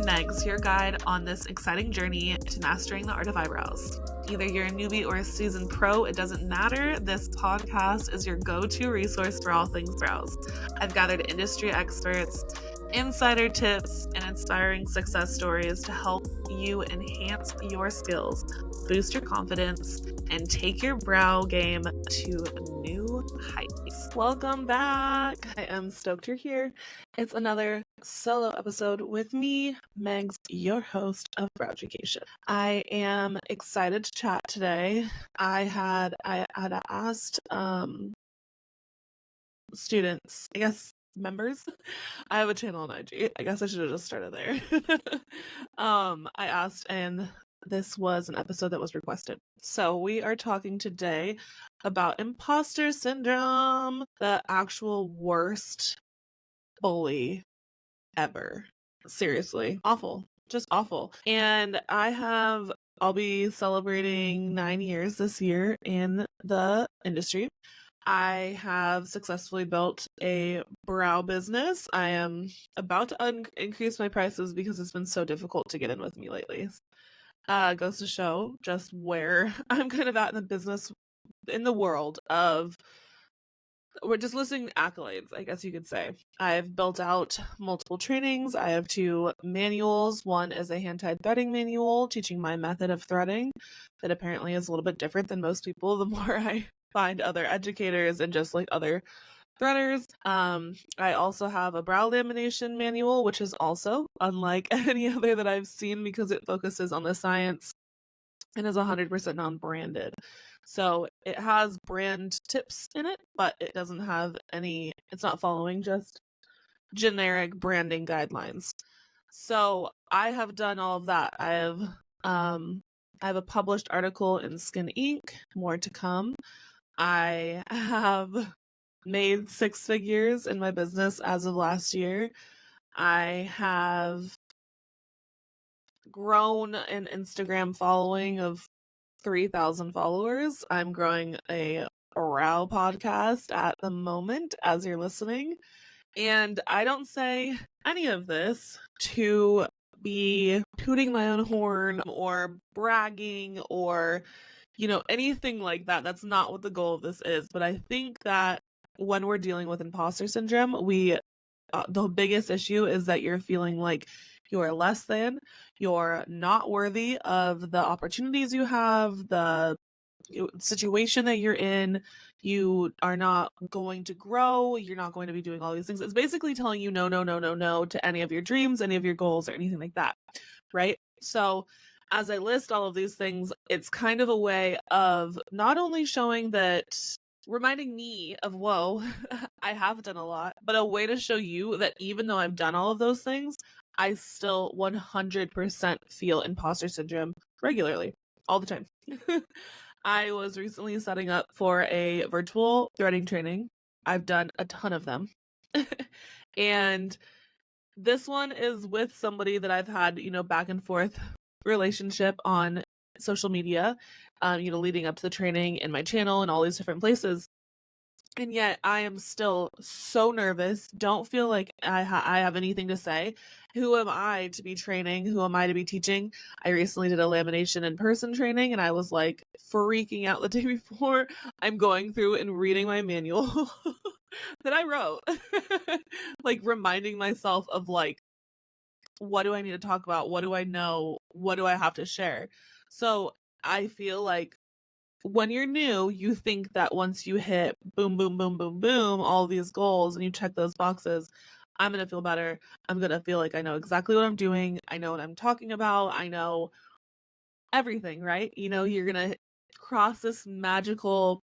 Megs, your guide on this exciting journey to mastering the art of eyebrows. Either you're a newbie or a seasoned pro, it doesn't matter. This podcast is your go-to resource for all things brows. I've gathered industry experts, insider tips, and inspiring success stories to help you enhance your skills, boost your confidence, and take your brow game to new heights. Welcome back. I am stoked you're here. It's another solo episode with me, Megs, your host of Brow Education. I am excited to chat today. I had asked students, I guess members. I have a channel on IG. I guess I should have just started there. I asked, and this was an episode that was requested. So we are talking today about imposter syndrome, the actual worst bully ever. Seriously. Awful. Just awful. And I'll be celebrating 9 years this year in the industry. I have successfully built a brow business. I am about to increase my prices because it's been so difficult to get in with me lately. Goes to show just where I'm kind of at in the business, in the world of, we're just listing accolades, I guess you could say. I've built out multiple trainings. I have 2 manuals. One is a hand-tied threading manual teaching my method of threading that apparently is a little bit different than most people the more I find other educators and just like other threaders. I also have a brow lamination manual, which is also unlike any other that I've seen because it focuses on the science and is 100% non-branded. So it has brand tips in it, but it doesn't have it's not following just generic branding guidelines. So I have done all of that. I have a published article in Skin Inc., more to come. I have made 6 figures in my business as of last year. I have grown an Instagram following of 3,000 followers. I'm growing a brow podcast at the moment as you're listening. And I don't say any of this to be tooting my own horn or bragging or, anything like that. That's not what the goal of this is. But I think that when we're dealing with imposter syndrome, the biggest issue is that you're feeling like you're less than, you're not worthy of the opportunities you have, the situation that you're in, you are not going to grow, you're not going to be doing all these things. It's basically telling you no to any of your dreams, any of your goals, or anything like that, right? So as I list all of these things, it's kind of a way of not only showing that, reminding me of, whoa, I have done a lot, but a way to show you that even though I've done all of those things, I still 100% feel imposter syndrome regularly, all the time. I was recently setting up for a virtual threading training. I've done a ton of them. And this one is with somebody that I've had, back and forth relationship on social media, leading up to the training in my channel and all these different places. And yet I am still so nervous, don't feel like I have anything to say. Who am I to be training? Who am I to be teaching? I recently did a lamination in-person training and I was like freaking out the day before. I'm going through and reading my manual that I wrote, like reminding myself of like, what do I need to talk about? What do I know? What do I have to share? So I feel like when you're new, you think that once you hit boom, boom, boom, boom, boom, all these goals and you check those boxes, I'm going to feel better. I'm going to feel like I know exactly what I'm doing. I know what I'm talking about. I know everything, right? You're going to cross this magical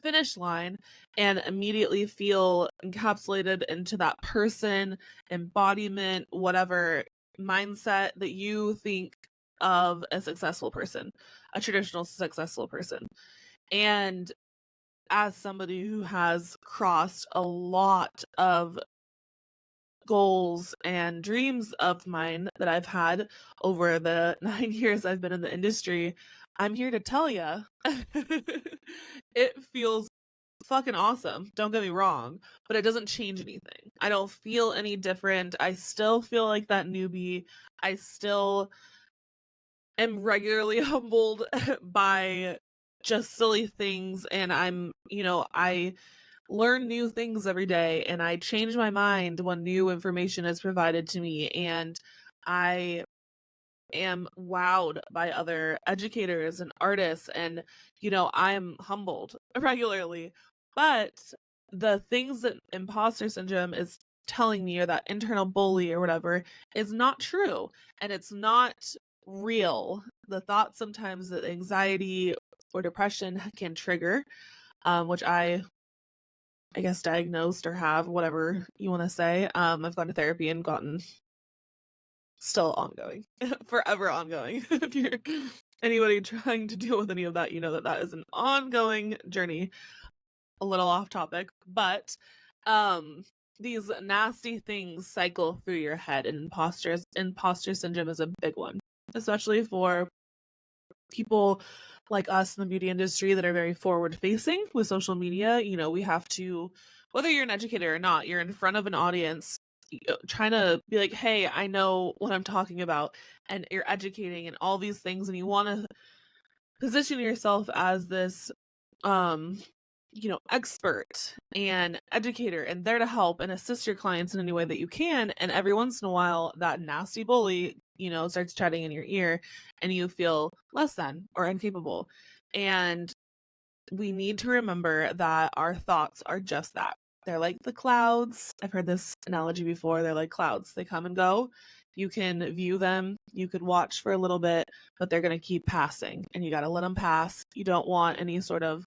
finish line and immediately feel encapsulated into that person, embodiment, whatever mindset that you think of a successful person, a traditional successful person. And as somebody who has crossed a lot of goals and dreams of mine that I've had over the 9 years I've been in the industry, I'm here to tell you, it feels fucking awesome. Don't get me wrong, but it doesn't change anything. I don't feel any different. I still feel like that newbie. I still am regularly humbled by just silly things, and I learn new things every day, and I change my mind when new information is provided to me, and I am wowed by other educators and artists, and I am humbled regularly. But the things that imposter syndrome is telling me, or that internal bully or whatever, is not true, and it's not real. The thoughts sometimes that anxiety or depression can trigger, which I guess diagnosed or have, whatever you want to say. I've gone to therapy and gotten, still ongoing, forever ongoing. If you're anybody trying to deal with any of that, you know that that is an ongoing journey. A little off topic, but these nasty things cycle through your head, and imposter syndrome is a big one, especially for people like us in the beauty industry that are very forward facing with social media. We have to, whether you're an educator or not, you're in front of an audience trying to be like, hey, I know what I'm talking about, and you're educating and all these things, and you want to position yourself as this expert and educator and there to help and assist your clients in any way that you can. And every once in a while, that nasty bully, starts chatting in your ear, and you feel less than or incapable. And we need to remember that our thoughts are just that. They're like the clouds. I've heard this analogy before. They're like clouds. They come and go. You can view them. You could watch for a little bit, but they're going to keep passing, and you got to let them pass. You don't want any sort of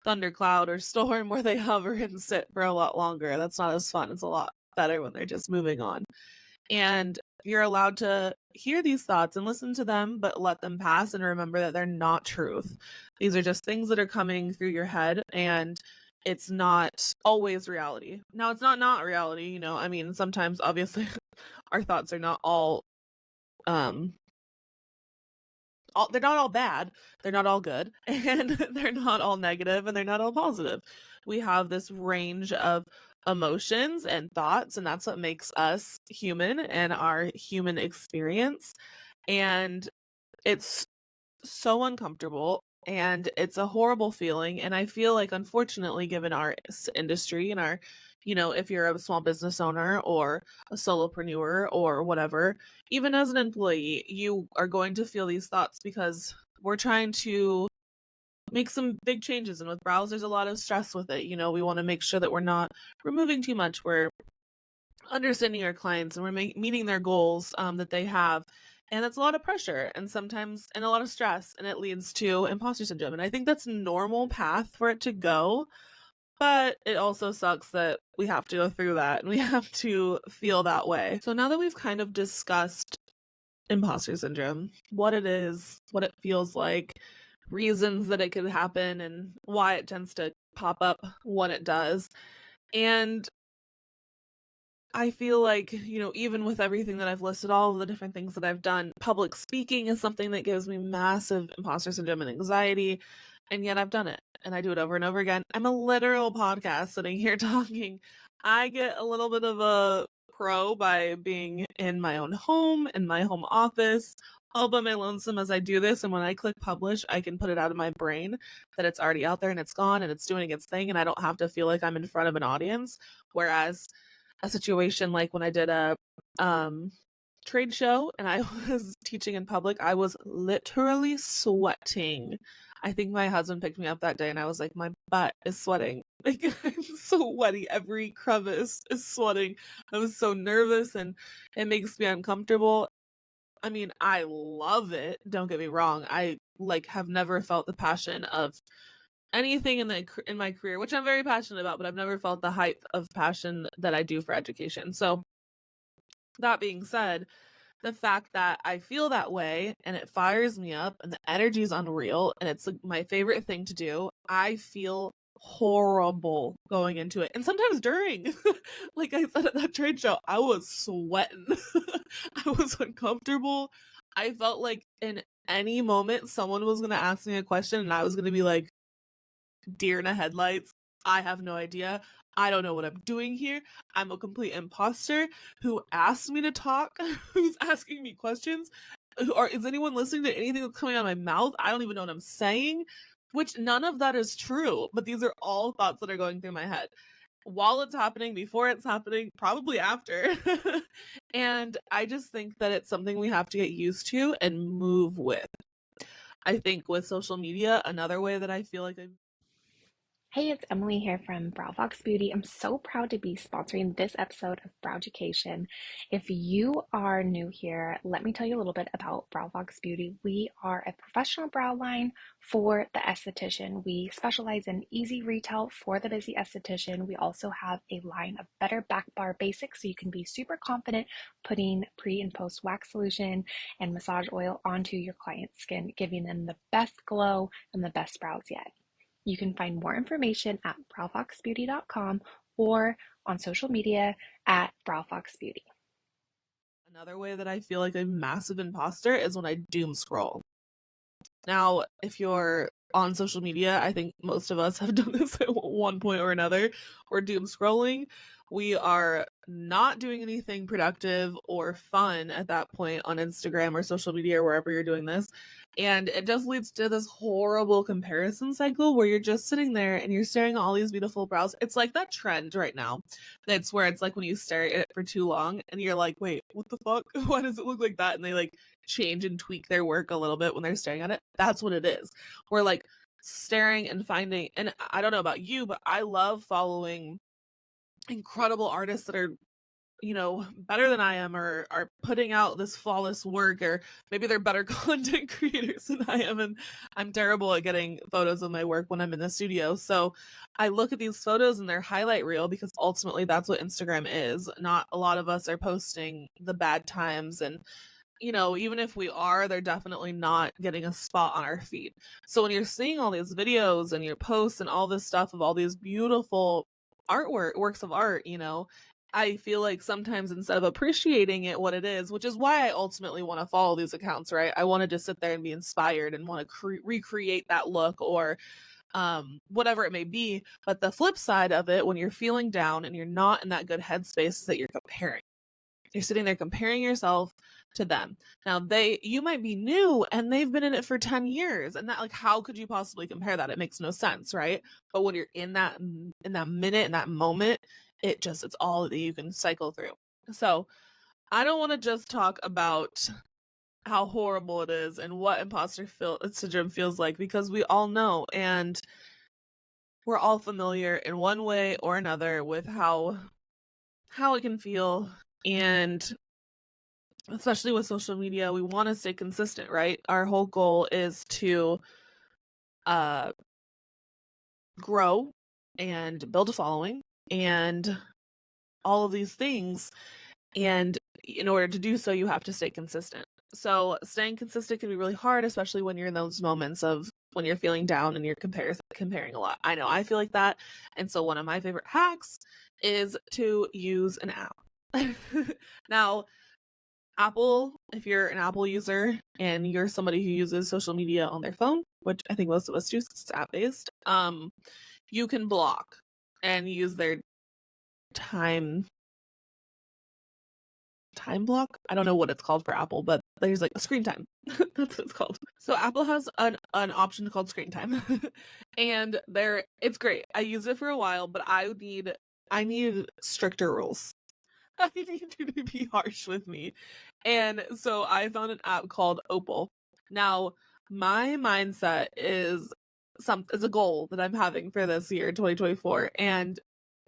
thundercloud or storm where they hover and sit for a lot longer. That's not as fun. It's a lot better when they're just moving on. And you're allowed to hear these thoughts and listen to them, but let them pass, and remember that they're not truth. These are just things that are coming through your head, and it's not always reality. Now, it's not reality, I mean, sometimes obviously our thoughts are not um they're not all bad, they're not all good, and they're not all negative, and they're not all positive. We have this range of emotions and thoughts, and that's what makes us human and our human experience. And it's so uncomfortable, and it's a horrible feeling. And I feel like, unfortunately, given our industry and our, if you're a small business owner or a solopreneur or whatever, even as an employee, you are going to feel these thoughts, because we're trying to make some big changes. And with browsers, there's a lot of stress with it. We want to make sure that we're not removing too much. We're understanding our clients, and we're meeting their goals that they have. And that's a lot of pressure, and sometimes, and a lot of stress, and it leads to imposter syndrome. And I think that's a normal path for it to go, but it also sucks that we have to go through that, and we have to feel that way. So now that we've kind of discussed imposter syndrome, what it is, what it feels like, reasons that it could happen, and why it tends to pop up when it does, and I feel like, even with everything that I've listed, all of the different things that I've done, public speaking is something that gives me massive imposter syndrome and anxiety. And yet I've done it, and I do it over and over again. I'm a literal podcast sitting here talking. I get a little bit of a pro by being in my own home, in my home office, all by my lonesome as I do this. And when I click publish, I can put it out of my brain that it's already out there, and it's gone, and it's doing its thing. And I don't have to feel like I'm in front of an audience. Whereas a situation like when I did a trade show and I was teaching in public, I was literally sweating. I think my husband picked me up that day, and I was like, my butt is sweating. Like, I'm so wetty. Every crevice is sweating. I was so nervous, and it makes me uncomfortable. I mean, I love it. Don't get me wrong. I have never felt the passion of anything in my career, which I'm very passionate about, but I've never felt the height of passion that I do for education. So that being said, the fact that I feel that way, and it fires me up, and the energy is unreal, and it's my favorite thing to do, I feel horrible going into it. And sometimes during, like I said at that trade show, I was sweating. I was uncomfortable. I felt like in any moment someone was going to ask me a question, and I was going to be like deer in the headlights, I have no idea. I don't know what I'm doing here. I'm a complete imposter who asked me to talk, who's asking me questions, or is anyone listening to anything that's coming out of my mouth? I don't even know what I'm saying, which none of that is true, but these are all thoughts that are going through my head while it's happening, before it's happening, probably after. And I just think that it's something we have to get used to and move with. I think with social media, another way that I feel like I'm Hey, it's Emily here from Brow Fox Beauty. I'm so proud to be sponsoring this episode of Brow Education. If you are new here, let me tell you a little bit about Brow Fox Beauty. We are a professional brow line for the esthetician. We specialize in easy retail for the busy esthetician. We also have a line of better back bar basics so you can be super confident putting pre and post wax solution and massage oil onto your client's skin, giving them the best glow and the best brows yet. You can find more information at browfoxbeauty.com or on social media at browfoxbeauty. another way that I feel like a massive imposter is when I doom scroll. Now, if you're on social media, I think most of us have done this at one point or another. We're doom scrolling. We are not doing anything productive or fun at that point on Instagram or social media or wherever you're doing this. And it just leads to this horrible comparison cycle where you're just sitting there and you're staring at all these beautiful brows. It's like that trend right now. That's where it's like when you stare at it for too long and you're like, wait, what the fuck? Why does it look like that? And they like change and tweak their work a little bit when they're staring at it. That's what it is. We're like staring and finding, and I don't know about you, but I love following incredible artists that are, you know, better than I am, or are putting out this flawless work, or maybe they're better content creators than I am, and I'm terrible at getting photos of my work when I'm in the studio. So I look at these photos in their highlight reel because ultimately that's what Instagram is. Not a lot of us are posting the bad times, and you know, even if we are, they're definitely not getting a spot on our feed. So when you're seeing all these videos and your posts and all this stuff of all these beautiful works of art, you know, I feel like sometimes instead of appreciating it what it is, which is why I ultimately want to follow these accounts, right? I want to just sit there and be inspired and want to recreate that look, or whatever it may be. But the flip side of it, when you're feeling down and you're not in that good headspace, is that you're comparing. You're sitting there comparing yourself to them. Now you might be new and they've been in it for 10 years, and that, like, how could you possibly compare that? It makes no sense, right? But when you're in that minute, in that moment, it's all that you can cycle through. So I don't want to just talk about how horrible it is and what imposter syndrome feels like, because we all know, and we're all familiar in one way or another with how it can feel. And especially with social media, we want to stay consistent, right? Our whole goal is to uh grow and build a following and all of these things. And in order to do so, you have to stay consistent. So staying consistent can be really hard, especially when you're in those moments of when you're feeling down and you're comparing a lot. I know I feel like that. And so one of my favorite hacks is to use an app. Now, Apple, if you're an Apple user and you're somebody who uses social media on their phone, which I think most of us do since it's app-based, you can block and use their time block. I don't know what it's called for Apple, but there's like a screen time. That's what it's called. So Apple has an option called screen time. And it's great. I used it for a while, but I need stricter rules. I need you to be harsh with me. And so I found an app called Opal. Now, my mindset is a goal that I'm having for this year, 2024, and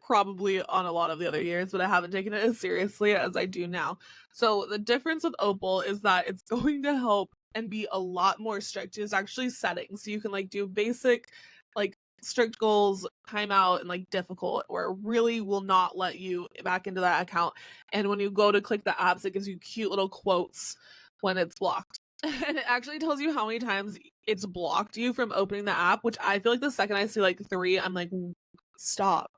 probably on a lot of the other years, but I haven't taken it as seriously as I do now. So the difference with Opal is that it's going to help and be a lot more strict. It's actually settings. So you can like do basic, like strict goals, timeout, and like difficult, or it really will not let you back into that account. And when you go to click the apps, it gives you cute little quotes when it's blocked. And it actually tells you how many times it's blocked you from opening the app, which I feel like the second I see like 3, I'm like, stop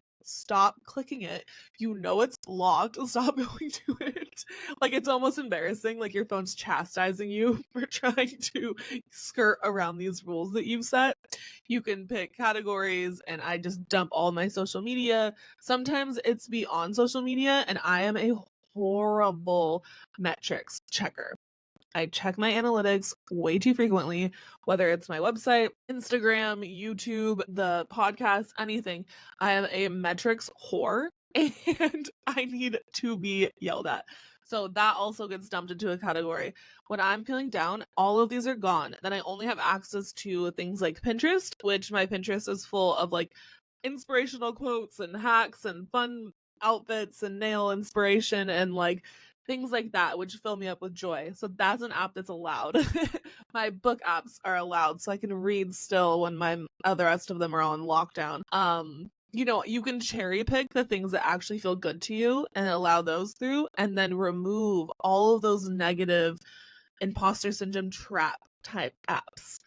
clicking it. You know it's blocked. Stop going to it. Like, it's almost embarrassing. Like, your phone's chastising you for trying to skirt around these rules that you've set. You can pick categories, and I just dump all my social media. Sometimes it's beyond social media, and I am a horrible metrics checker. I check my analytics way too frequently, whether it's my website, Instagram, YouTube, the podcast, anything. I am a metrics whore and I need to be yelled at. So that also gets dumped into a category. When I'm feeling down, all of these are gone. Then I only have access to things like Pinterest, which my Pinterest is full of like inspirational quotes and hacks and fun outfits and nail inspiration and like things like that, which fill me up with joy. So that's an app that's allowed. My book apps are allowed, so I can read still when the rest of them are on lockdown. You can cherry pick the things that actually feel good to you and allow those through, and then remove all of those negative imposter syndrome trap type apps.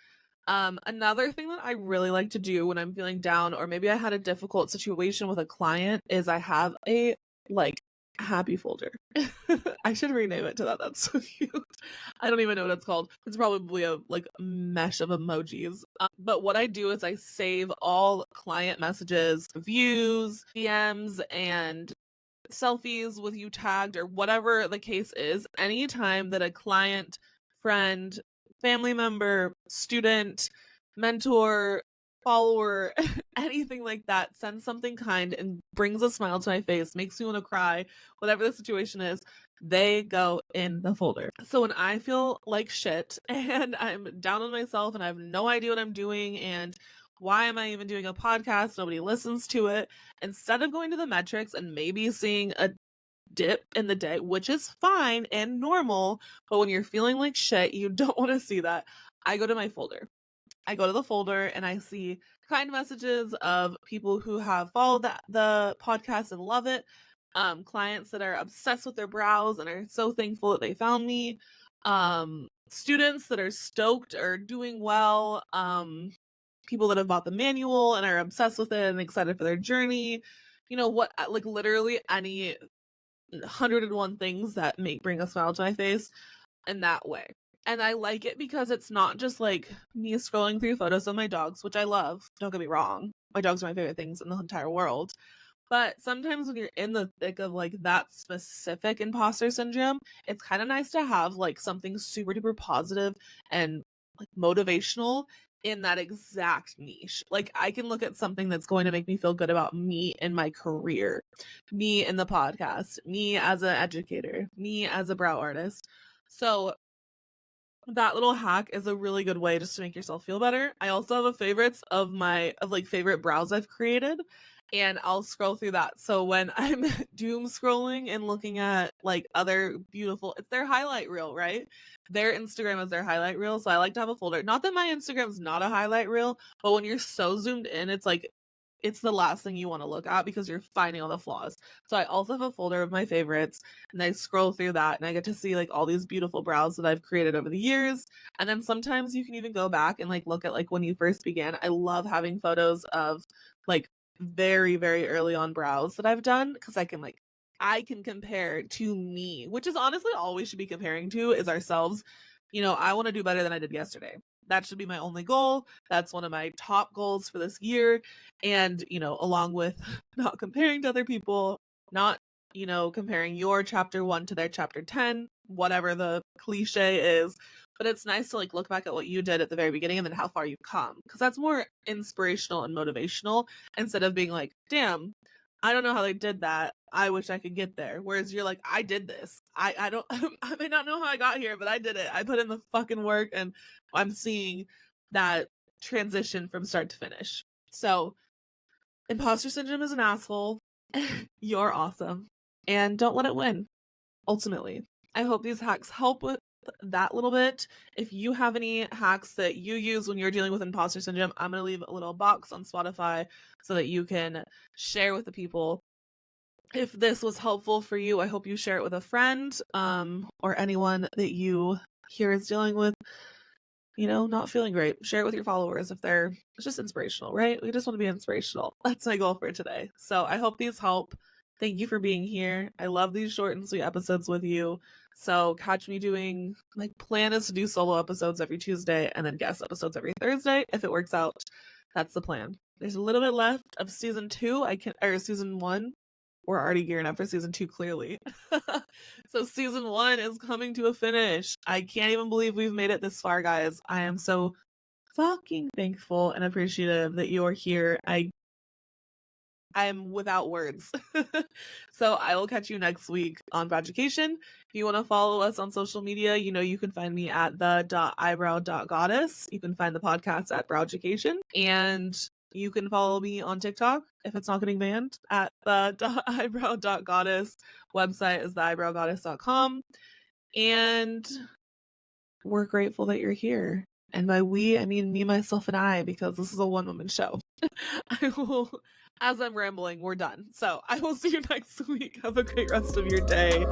Another thing that I really like to do when I'm feeling down, or maybe I had a difficult situation with a client, is I have a like happy folder. I should rename it to that. That's so cute. I don't even know what it's called. It's probably a like mesh of emojis. But what I do is I save all client messages, views, DMs, and selfies with you tagged or whatever the case is. Anytime that a client, friend, family member, student, mentor, follower, anything like that sends something kind and brings a smile to my face, makes me want to cry, whatever the situation is, they go in the folder. So when I feel like shit and I'm down on myself and I have no idea what I'm doing and why am I even doing a podcast? Nobody listens to it. Instead of going to the metrics and maybe seeing a dip in the day, which is fine and normal, but when you're feeling like shit, you don't want to see that. I go to my folder. I go to the folder and I see kind messages of people who have followed the podcast and love it. Clients that are obsessed with their brows and are so thankful that they found me. Students that are stoked or doing well. People that have bought the manual and are obsessed with it and excited for their journey. What, like literally any 101 things that bring a smile to my face in that way. And I like it because it's not just like me scrolling through photos of my dogs, which I love. Don't get me wrong. My dogs are my favorite things in the entire world. But sometimes when you're in the thick of like that specific imposter syndrome, it's kind of nice to have like something super duper positive and like motivational in that exact niche. Like I can look at something that's going to make me feel good about me in my career, me in the podcast, me as an educator, me as a brow artist. So that little hack is a really good way just to make yourself feel better. I also have a favorites of like favorite brows I've created, and I'll scroll through that. So when I'm doom scrolling and looking at like other beautiful, it's their highlight reel, right? Their Instagram is their highlight reel. So I like to have a folder. Not that my Instagram's not a highlight reel, but when you're so zoomed in, it's like it's the last thing you want to look at because you're finding all the flaws. So I also have a folder of my favorites and I scroll through that and I get to see like all these beautiful brows that I've created over the years. And then sometimes you can even go back and like look at like when you first began. I love having photos of like very, very early on brows that I've done because I can compare to me, which is honestly all we should be comparing to is ourselves. I want to do better than I did yesterday. That should be my only goal. That's one of my top goals for this year. And, along with not comparing to other people, not, comparing your chapter 1 to their chapter 10, whatever the cliche is. But it's nice to like look back at what you did at the very beginning and then how far you've come. Because that's more inspirational and motivational instead of being like, damn, I don't know how they did that. I wish I could get there. Whereas you're like, I did this. I don't I may not know how I got here, but I did it. I put in the fucking work and I'm seeing that transition from start to finish. So imposter syndrome is an asshole. You're awesome. And don't let it win, ultimately. I hope these hacks help with that little bit. If you have any hacks that you use when you're dealing with imposter syndrome, I'm going to leave a little box on Spotify so that you can share with the people. If this was helpful for you, I hope you share it with a friend or anyone that you hear is dealing with, not feeling great. Share it with your followers if it's just inspirational, right? We just want to be inspirational. That's my goal for today. So I hope these help. Thank you for being here. I love these short and sweet episodes with you. So catch me doing, like, plan is to do solo episodes every Tuesday and then guest episodes every Thursday. If it works out, that's the plan. There's a little bit left of season 2. Or season 1. We're already gearing up for season 2, clearly. So season 1 is coming to a finish. I can't even believe we've made it this far, guys. I am so fucking thankful and appreciative that you're here. I'm without words. So I will catch you next week on Education. If you want to follow us on social media, you can find me at the.eyebrow.goddess. You can find the podcast at Browducation. And you can follow me on TikTok if it's not getting banned at the.eyebrow.goddess. Website is theeyebrowgoddess.com. And we're grateful that you're here. And by we, I mean me, myself, and I, because this is a one-woman show. I will, as I'm rambling, we're done. So I will see you next week. Have a great rest of your day.